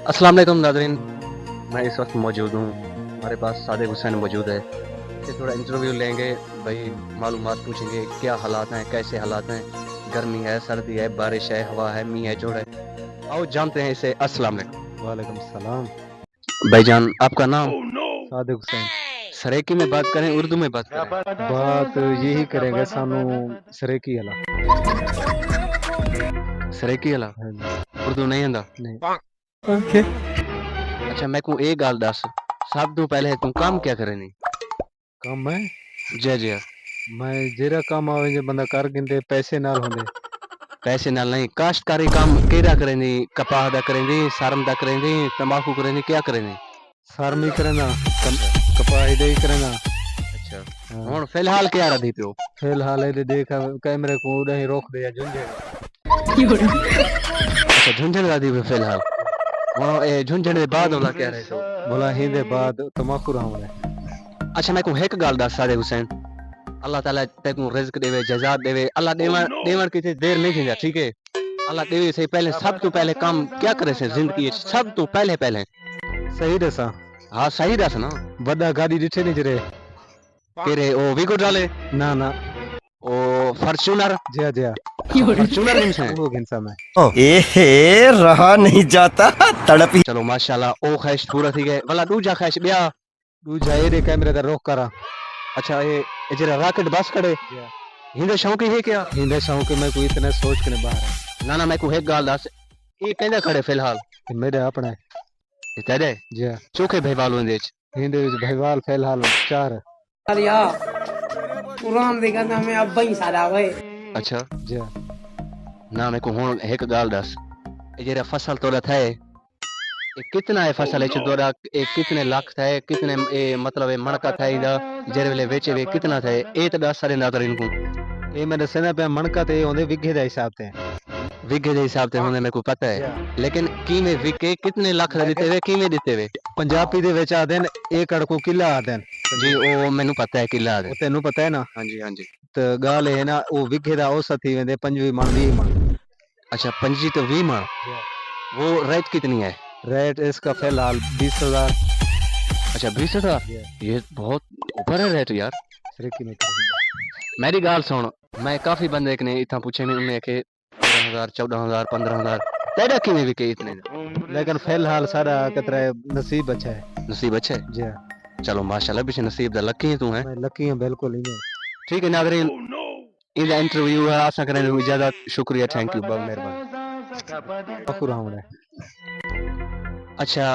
अस्सलाम वालेकुम नाज़रीन, मैं इस वक्त मौजूद हूँ। हमारे पास सादिक हुसैन मौजूद है। इससे थोड़ा इंटरव्यू लेंगे, भाई मालूमात पूछेंगे क्या हालात हैं, कैसे हालात हैं, गर्मी है, सर्दी है, बारिश है, हवा है, मींह है, जोड़ है। आओ जानते हैं इसे। अस्सलाम वालेकुम। वालेकुम सलाम। भाईजान आपका नाम? सादिक हुसैन। सरेकी में बात करें, उर्दू में बात करें? बात यही करेंगे सानू सरेकी वाला। सरेकी वाला हाँ जी। उर्दू नहीं आंदा? नहीं। ओके। अच्छा मैं को एक गाल दस, सब तो पहले तू काम क्या करे नहीं? काम है जय जय। मैं जेरा काम आवे जे बंदा कर गिंदे पैसे नाल होंदे। पैसे नाल नहीं, काश्तकारी काम केड़ा करे नहीं? कपाह दा करे नहीं, सरम दा करे नहीं, तंबाकू करे नहीं, क्या करे नहीं? सारमी करना, अच्छा कपाही दे करना। अच्छा। हाँ। हुण फिलहाल क्या रही पियो? फिलहाल ये देख कैमरे को उड़े ही रोक दे झुंझे। अच्छा झुंझुन रही पियो फिलहाल। हुण ए झुंझुन दे बाद वाला क्या रहे तो? बोला ही दे बाद तमाकू रहूंगा। अच्छा मैं को एक गाल दस सादिक हुसैन, अल्लाह ताला तेको रिज़्क देवे, जज़ात देवे। अल्लाह देवण की देर नहीं थींदा, ठीक है? अल्लाह देवे से पहले सब तो पहले काम क्या करे से जिंदगी सब तो पहले पहले? सही दसा हाँ सही दस ना। बड़ा गाड़ी दिखे नहीं जरे। केरे ओ वीगो डाले ना ना ओ फॉर्च्यूनर जिया जिया फॉर्च्यूनर गिन से? वो घिनसा में। एहे रहा नहीं जाता तड़प ही। चलो माशाल्लाह ओ ख्वाहिश पूरा थी गए वाला दूजा ख्वाहिश ब्या। दूजा ये कैमरे दा रोक करा। अच्छा ये जरा रॉकेट बस खड़े हिंदे शौक है क्या? हिंदे शौक मैं कोई इतना सोच के नहीं बाहर है। ना ना मैं को एक गाल दस, ये कहंदे खड़े फिलहाल? मेरे अपना है। ये तेरे जी चोखे भाईवाल होंदे च? हिंदे विच भाईवाल फिलहाल 4 अरे यार कुरान देखा था मैं अब ही सारा हुए। अच्छा जी ना मैं को हुन एक गाल दस, ये जरा फसल तोड़ा था ये कितना है फसल है दोरा, कितने लाख था, कितने मतलब मणका था इदा जेरे वेले बेचे वे कितना था? ए तो दस सारे नादर इनको ये मेरे सेना पे मणका ते होंदे विघे दा हिसाब ते। विघे के हिसाब से होने मेरे को पता है, लेकिन कीमे विके कितने लाख देते हुए कीमे देते हुए? पंजाबी दे विच आदन एकड़ को किला आदन। जी ओ मैनू पता है किला वो तेनू पता है ना। हाँ जी हाँ जी। तो गाल है ना वो विघे दा औसत थी वेंदे 25 मन 20 मन। अच्छा 25 तो 20 मन। वो रेट कितनी है? रेट इसका फिलहाल 20,000। अच्छा 20,000, ये बहुत ऊपर है रेट यार। सरेकी में करेंगे। मेरी गाल सुन, मैं काफी बंदे ने इतना पूछे में उन्हें के 13,000 14,000 15,000 तेरा किਵੇਂ विके इतने ਦਾ? लेकिन फिलहाल सारा कतरा नसीब अच्छा है। नसीब अच्छा है? जी चलो माशाल्लाह भी नसीब दा लकी है तू है। मैं लकी हूं बिल्कुल ही नहीं। ठीक है नाज़रीन, इनका इंटरव्यू है आशा करें इजाजत, शुक्रिया, थैंक यू, बहुत मेहरबानी। पकुरा हूं। अच्छा